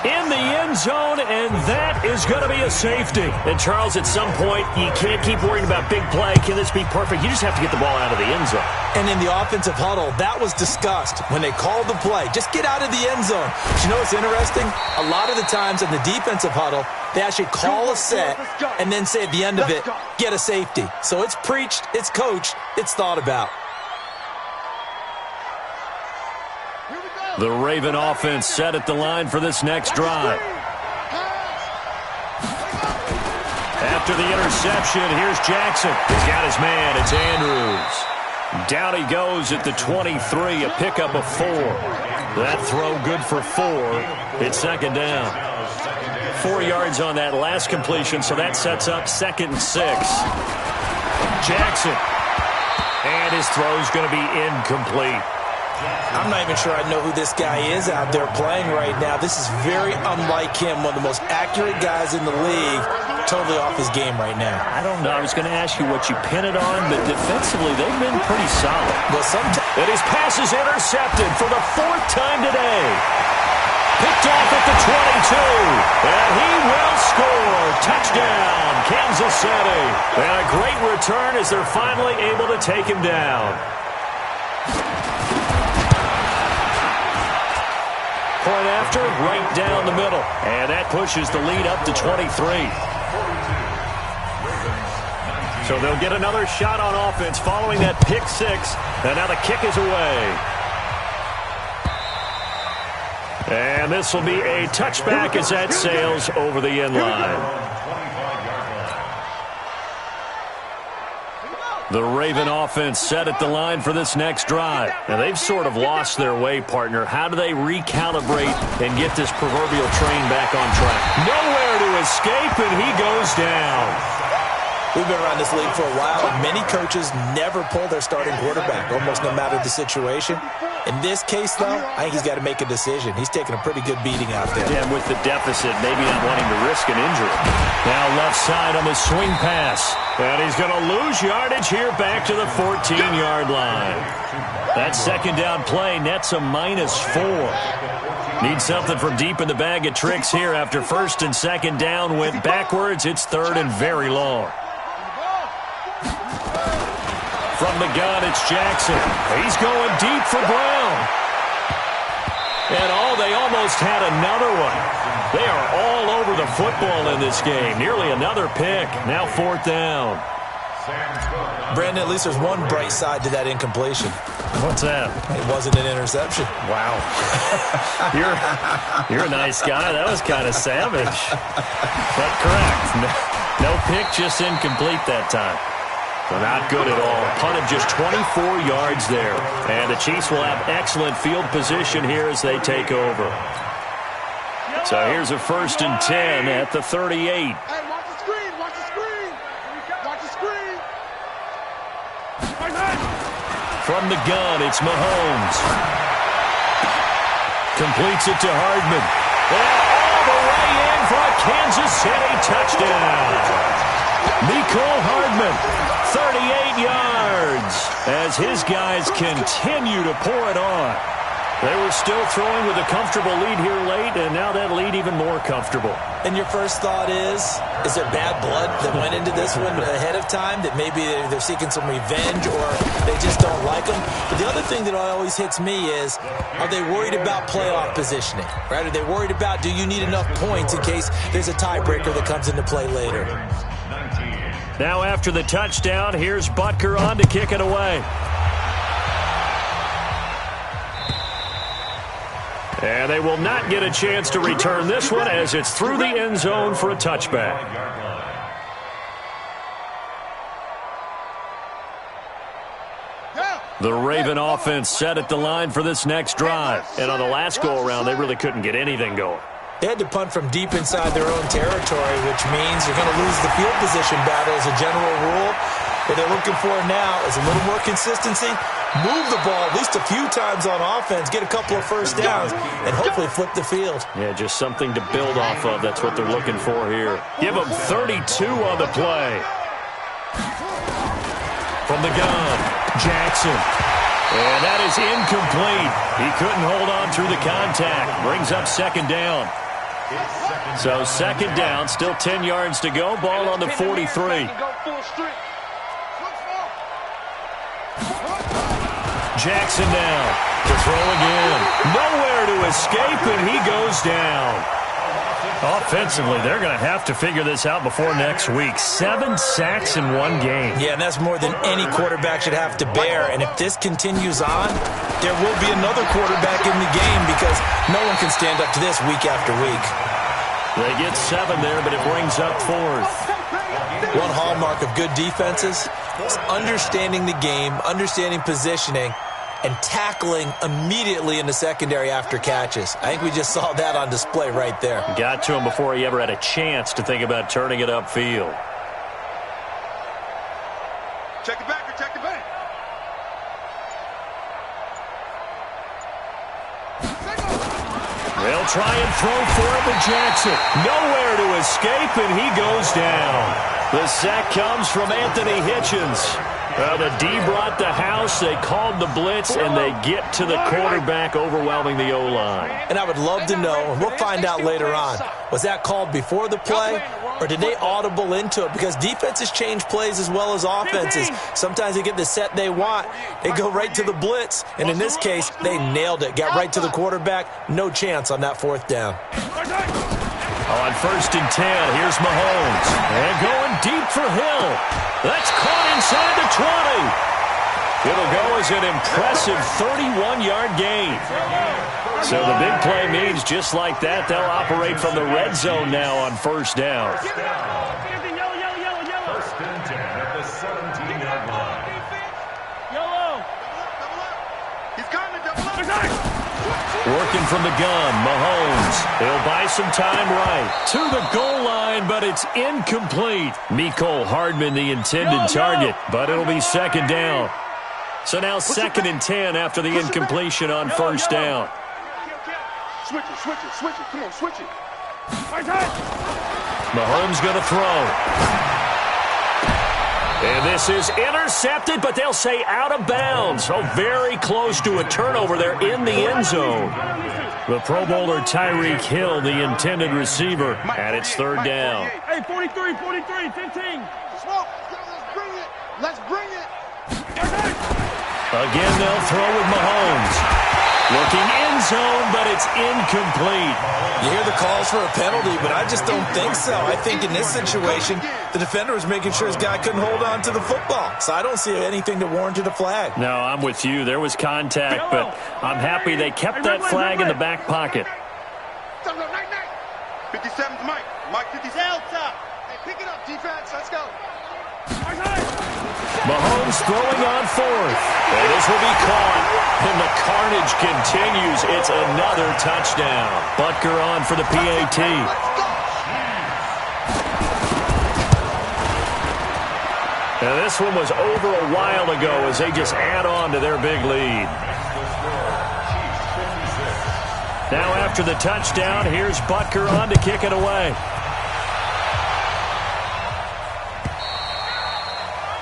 Speaker 1: in the end zone, and that is going to be a safety. And, Charles, at some point, you can't keep worrying about big play. Can this be perfect? You just have to get the ball out of the end zone.
Speaker 2: And in the offensive huddle, that was discussed when they called the play. Just get out of the end zone. But you know what's interesting? A lot of the times in the defensive huddle, they actually call a set and then say at the end of it, get a safety. So it's preached, it's coached, it's thought about.
Speaker 1: The Raven offense set at the line for this next drive. At after the interception, here's Jackson. He's got his man. It's Andrews. Down he goes at the 23, a pickup of 4. That throw good for 4. It's second down. 4 yards on that last completion, so that sets up 2nd and 6. Jackson. And his throw's going to be incomplete.
Speaker 2: I'm not even sure I know who this guy is out there playing right now. This is very unlike him, one of the most accurate guys in the league. Totally off his game right now.
Speaker 1: I don't know. I was going to ask you what you pin it on, but defensively they've been pretty solid.
Speaker 2: Well,
Speaker 1: and his pass is intercepted for the 4th time today. Picked off at the 22, and he will score. Touchdown, Kansas City. And a great return as they're finally able to take him down. Point after, right down the middle. And that pushes the lead up to 23. So they'll get another shot on offense following that pick 6. And now the kick is away. And this will be a touchback as that sails over the end line. The Raven offense set at the line for this next drive. Now, they've sort of lost their way, partner. How do they recalibrate and get this proverbial train back on track? Nowhere to escape, and he goes down.
Speaker 2: We've been around this league for a while, and many coaches never pull their starting quarterback, almost no matter the situation. In this case, though, I think he's got to make a decision. He's taking a pretty good beating out there.
Speaker 1: Yeah, with the deficit, maybe not wanting to risk an injury. Now left side on the swing pass. And he's going to lose yardage here back to the 14-yard line. That second down play nets a -4. Need something from deep in the bag of tricks here after 1st and 2nd down went backwards. It's 3rd and very long. From the gun, it's Jackson. He's going deep for Brown. And they almost had another one. They are all over the football in this game. Nearly another pick. Now 4th down.
Speaker 2: Brandon, at least there's one bright side to that incompletion.
Speaker 1: What's that?
Speaker 2: It wasn't an interception.
Speaker 1: Wow. You're a nice guy. That was kind of savage. But correct. No pick, just incomplete that time. So not good at all. Punted just 24 yards there. And the Chiefs will have excellent field position here as they take over. So here's a 1st and 10 at the 38.
Speaker 3: Hey, watch the screen, watch the screen. Watch the screen.
Speaker 1: From the gun, it's Mahomes. Completes it to Hardman. And all the way in for a Kansas City touchdown. Mecole Hardman, 38 yards, as his guys continue to pour it on. They were still throwing with a comfortable lead here late, and now that lead even more comfortable.
Speaker 2: And your first thought is there bad blood that went into this one ahead of time, that maybe they're seeking some revenge or they just don't like them? But the other thing that always hits me is, are they worried about playoff positioning? Right? Are they worried about, do you need enough points in case there's a tiebreaker that comes into play later?
Speaker 1: Now after the touchdown, here's Butker on to kick it away. And they will not get a chance to return this one as it's through the end zone for a touchback. The Raven offense set at the line for this next drive. And on the last go-around, they really couldn't get anything going.
Speaker 2: They had to punt from deep inside their own territory, which means you're going to lose the field position battle as a general rule. What they're looking for now is a little more consistency, move the ball at least a few times on offense, get a couple of first downs, and hopefully flip the field.
Speaker 1: Yeah, just something to build off of. That's what they're looking for here. Give them 32 on the play. From the gun, Jackson. And that is incomplete. He couldn't hold on through the contact. Brings up 2nd down. So 2nd down, still 10 yards to go. Ball on the 43. Jackson now to throw again. Nowhere to escape, and he goes down. Offensively, they're going to have to figure this out before next week. 7 sacks in one game.
Speaker 2: Yeah, and that's more than any quarterback should have to bear. And if this continues on, there will be another quarterback in the game because no one can stand up to this week after week.
Speaker 1: They get 7 there, but it brings up 4th.
Speaker 2: One hallmark of good defenses is understanding the game, understanding positioning, and tackling immediately in the secondary after catches. I think we just saw that on display right there.
Speaker 1: Got to him before he ever had a chance to think about turning it upfield.
Speaker 3: Check the back, check the back.
Speaker 1: They'll try and throw for it with Jackson. Nowhere to escape, and he goes down. The sack comes from Anthony Hitchens. The D brought the house, they called the blitz, and they get to the quarterback, overwhelming the O-line.
Speaker 2: And I would love to know, and we'll find out later on, was that called before the play, or did they audible into it? Because defenses change plays as well as offenses. Sometimes they get the set they want. They go right to the blitz, and in this case, they nailed it. Got right to the quarterback. No chance on that fourth down.
Speaker 1: On 1st and 10, here's Mahomes. And going deep for Hill. That's caught inside the 20. It'll go as an impressive 31-yard gain. So the big play means just like that, they'll operate from the red zone now on 1st down.
Speaker 5: 1st and 10 at the 17-yard line.
Speaker 4: Yellow.
Speaker 3: He's coming, double up.
Speaker 1: Working from the gun, Mahomes. He'll buy some time right to the goal line, but it's incomplete. Mecole Hardman, the intended target, but it'll be 2nd down. So now 2nd and 10 after the incompletion on 1st down.
Speaker 3: Switch it. Come on, switch it.
Speaker 1: Mahomes going to throw. And this is intercepted, but they'll say out of bounds. So very close to a turnover there in the end zone. The Pro Bowler Tyreek Hill, the intended receiver, and it's 3rd down.
Speaker 4: Hey, 43, 15.
Speaker 3: Smoke, let's bring it.
Speaker 1: Again, they'll throw with Mahomes. Looking end zone, but it's incomplete.
Speaker 2: You hear the calls for a penalty, but I just don't think so. I think in this situation, the defender was making sure his guy couldn't hold on to the football. So I don't see anything that warranted a flag.
Speaker 1: No, I'm with you. There was contact, but I'm happy they kept that flag in the back pocket.
Speaker 3: 57's Mike. Mike 57. Hey, pick it up, defense. Let's go.
Speaker 1: Mahomes throwing on 4th. And this will be caught. And the carnage continues. It's another touchdown. Butker on for the PAT. Now this one was over a while ago as they just add on to their big lead. Now after the touchdown, here's Butker on to kick it away.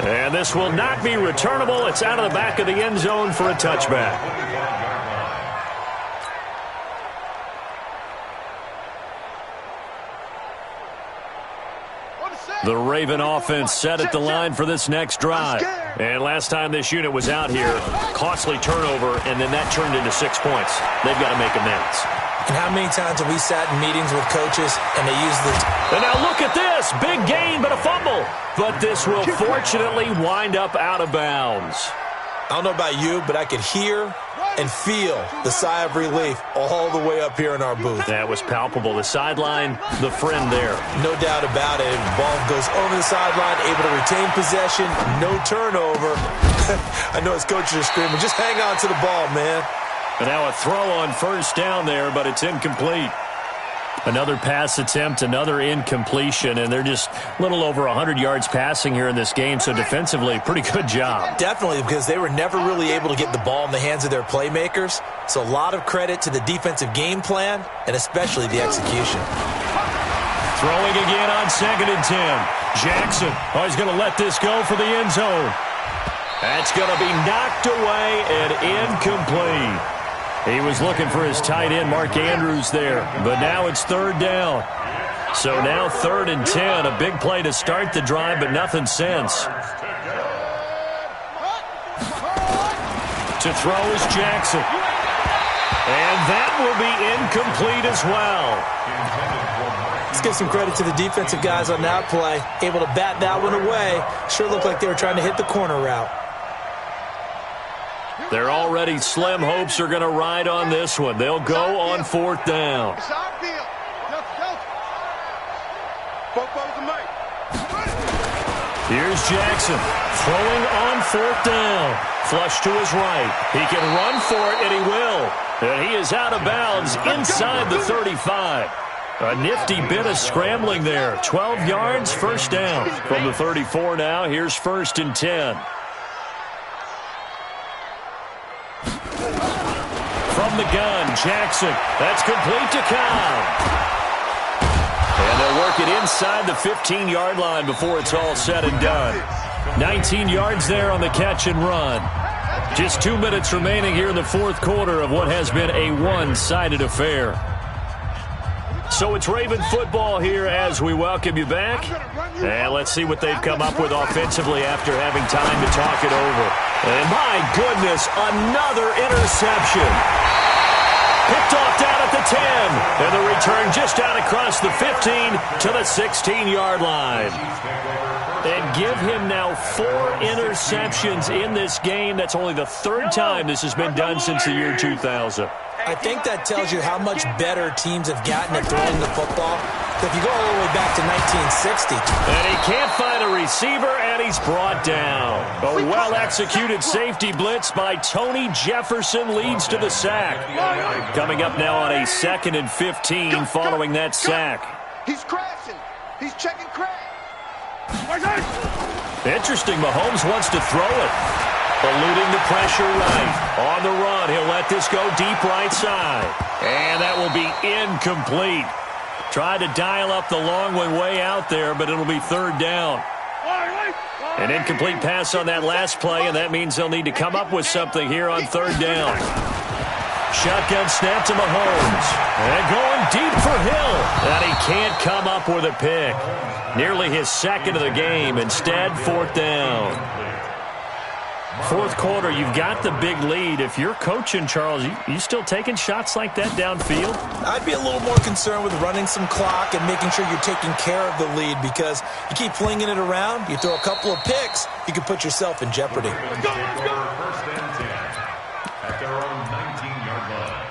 Speaker 1: And this will not be returnable. It's out of the back of the end zone for a touchback. The Raven offense set at the line for this next drive. And last time this unit was out here, costly turnover, and then that turned into 6 points. They've got to make amends.
Speaker 2: And how many times have we sat in meetings with coaches and they use the...
Speaker 1: And now look at this. Big gain, but a fumble. But this will fortunately wind up out of bounds.
Speaker 2: I don't know about you, but I could hear and feel the sigh of relief all the way up here in our booth.
Speaker 1: That was palpable. The sideline, the friend there.
Speaker 2: No doubt about it. The ball goes over the sideline, able to retain possession, no turnover. I know his coaches are screaming, just hang on to the ball, man.
Speaker 1: And now a throw on 1st down there, but it's incomplete. Another pass attempt, another incompletion, and they're just a little over 100 yards passing here in this game, so defensively, pretty good job.
Speaker 2: Definitely, because they were never really able to get the ball in the hands of their playmakers, so a lot of credit to the defensive game plan, and especially the execution.
Speaker 1: Throwing again on 2nd and 10. Jackson, he's going to let this go for the end zone. That's going to be knocked away and incomplete. He was looking for his tight end, Mark Andrews, there. But now it's 3rd down. So now 3rd and 10. A big play to start the drive, but nothing since. To throw is Jackson. And that will be incomplete as well.
Speaker 2: Let's give some credit to the defensive guys on that play. Able to bat that one away. Sure looked like they were trying to hit the corner route.
Speaker 1: Their already slim hopes are going to ride on this one. They'll go on 4th down.
Speaker 3: It's our field. Go.
Speaker 1: Here's Jackson throwing on fourth down. Flush to his right. He can run for it, and he will. And he is out of bounds inside the 35. A nifty bit of scrambling there. 12 yards, first down. From the 34 now, here's 1st and 10. From the gun, Jackson. That's complete to Cobb. And they'll work it inside the 15-yard line before it's all said and done. 19 yards there on the catch and run. Just 2 minutes remaining here in the fourth quarter of what has been a one-sided affair. So it's Raven football here as we welcome you back. And let's see what they've come up with offensively after having time to talk it over. And my goodness, another interception. Picked off down at the 10. And the return just out across the 15 to the 16-yard line. And give him now 4 interceptions in this game. That's only the 3rd time this has been done since the year 2000.
Speaker 2: I think that tells you how much better teams have gotten at throwing the football. If you go all the way back to 1960.
Speaker 1: And he can't find a receiver, and he's brought down. A well-executed safety blitz by Tony Jefferson leads to the sack. Coming up now on a 2nd and 15 following that sack.
Speaker 3: He's crashing. He's checking crash.
Speaker 1: Interesting, Mahomes wants to throw it. Eluding the pressure right. On the run, he'll let this go deep right side. And that will be incomplete. Tried to dial up the long one way out there, but it'll be 3rd down. An incomplete pass on that last play, and that means they'll need to come up with something here on 3rd down. Shotgun snap to Mahomes. And going deep for Hill. And he can't come up with a pick. Nearly his 2nd of the game. Instead, 4th down. Fourth quarter, you've got the big lead. If you're coaching, Charles, you still taking shots like that downfield?
Speaker 2: I'd be a little more concerned with running some clock and making sure you're taking care of the lead, because you keep flinging it around, you throw a couple of picks, you can put yourself in jeopardy.
Speaker 5: Let's go. 1st and 10 at their own 19-yard line.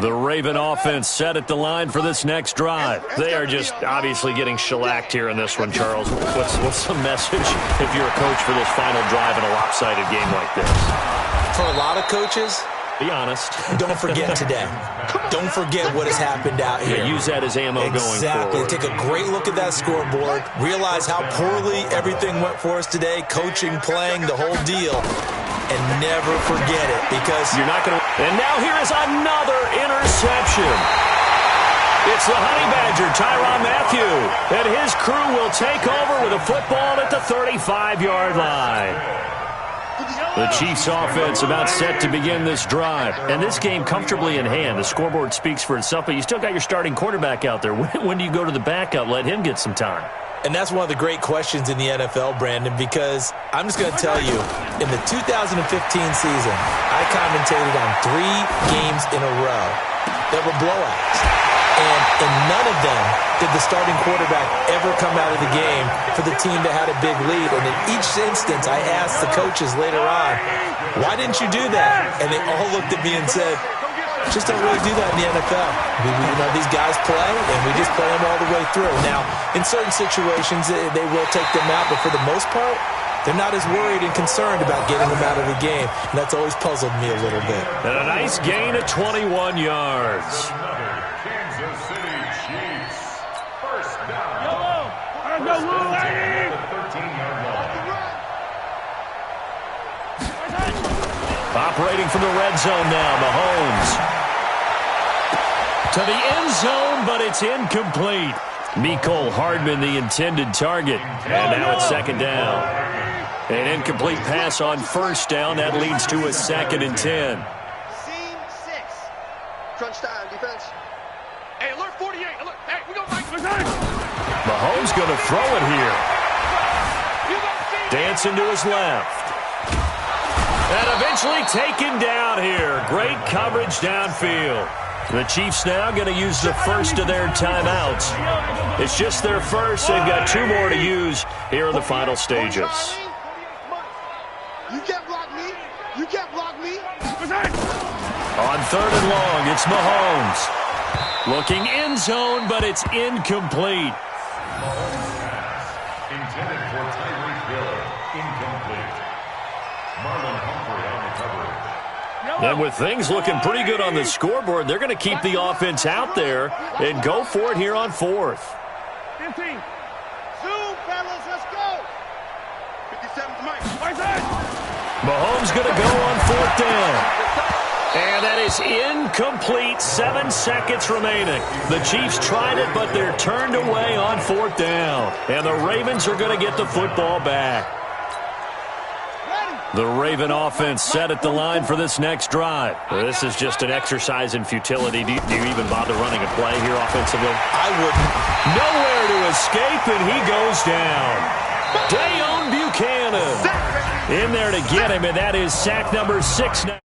Speaker 1: The Raven offense set at the line for this next drive. They are just obviously getting shellacked here in this one, Charles. What's the message if you're a coach for this final drive in a lopsided game like this?
Speaker 2: For a lot of coaches,
Speaker 1: be honest.
Speaker 2: Don't forget today. Don't forget what has happened out here.
Speaker 1: Yeah, use that as ammo going forward.
Speaker 2: Exactly. Take a great look at that scoreboard. Realize how poorly everything went for us today. Coaching, playing, the whole deal. And never forget it, because
Speaker 1: you're not going to. And now here is another interception. It's the Honey Badger, Tyrann Mathieu, and his crew will take over with a football at the 35-yard line. The Chiefs offense about set to begin this drive. And this game comfortably in hand. The scoreboard speaks for itself, but you still got your starting quarterback out there. When do you go to the backup? Let him get some time.
Speaker 2: And that's one of the great questions in the NFL, Brandon, because I'm just going to tell you, in the 2015 season, I commentated on 3 games in a row that were blowouts. And in none of them did the starting quarterback ever come out of the game for the team that had a big lead. And in each instance, I asked the coaches later on, why didn't you do that? And they all looked at me and said, just don't really do that in the NFL. These guys play, and we just play them all the way through. Now, in certain situations, they will take them out, but for the most part, they're not as worried and concerned about getting them out of the game. And that's always puzzled me a little bit.
Speaker 1: And a nice gain of 21 yards.
Speaker 5: Another Kansas City Chiefs. 1st down.
Speaker 4: Yellow.
Speaker 5: 1st and 10 at the 13-yard line.
Speaker 1: Operating from the red zone now, Mahomes. To the end zone, but it's incomplete. Mecole Hardman, the intended target. And now it's 2nd down. An incomplete pass on 1st down. That leads to a 2nd and 10.
Speaker 3: Scene 6. Crunch time, defense. Hey, alert 48. Alert. Hey, we go Mike.
Speaker 1: Mahomes going to throw it here. Dancing to his left. And eventually taken down here. Great coverage downfield. The Chiefs now going to use the first of their timeouts. It's just their first. They've got 2 more to use here in the final stages.
Speaker 3: You can't block me. You can't block me.
Speaker 1: On 3rd and long, it's Mahomes. Looking end zone, but it's incomplete.
Speaker 5: Mahomes pass. Intended for Tyreek Hill. Incomplete. Marlon Humphrey on the coverage.
Speaker 1: And with things looking pretty good on the scoreboard, they're going to keep the offense out there and go for it here on 4th.
Speaker 4: 15.
Speaker 3: Zoom, fellas, let's go. 57's Mike.
Speaker 1: Mahomes going to go on 4th down. And that is incomplete. 7 seconds remaining. The Chiefs tried it, but they're turned away on 4th down. And the Ravens are going to get the football back. The Raven offense set at the line for this next drive. This is just an exercise in futility. Do you even bother running a play here offensively?
Speaker 2: I wouldn't.
Speaker 1: Nowhere to escape, and he goes down. Dayon Buchanan in there to get him, and that is sack number 6 now.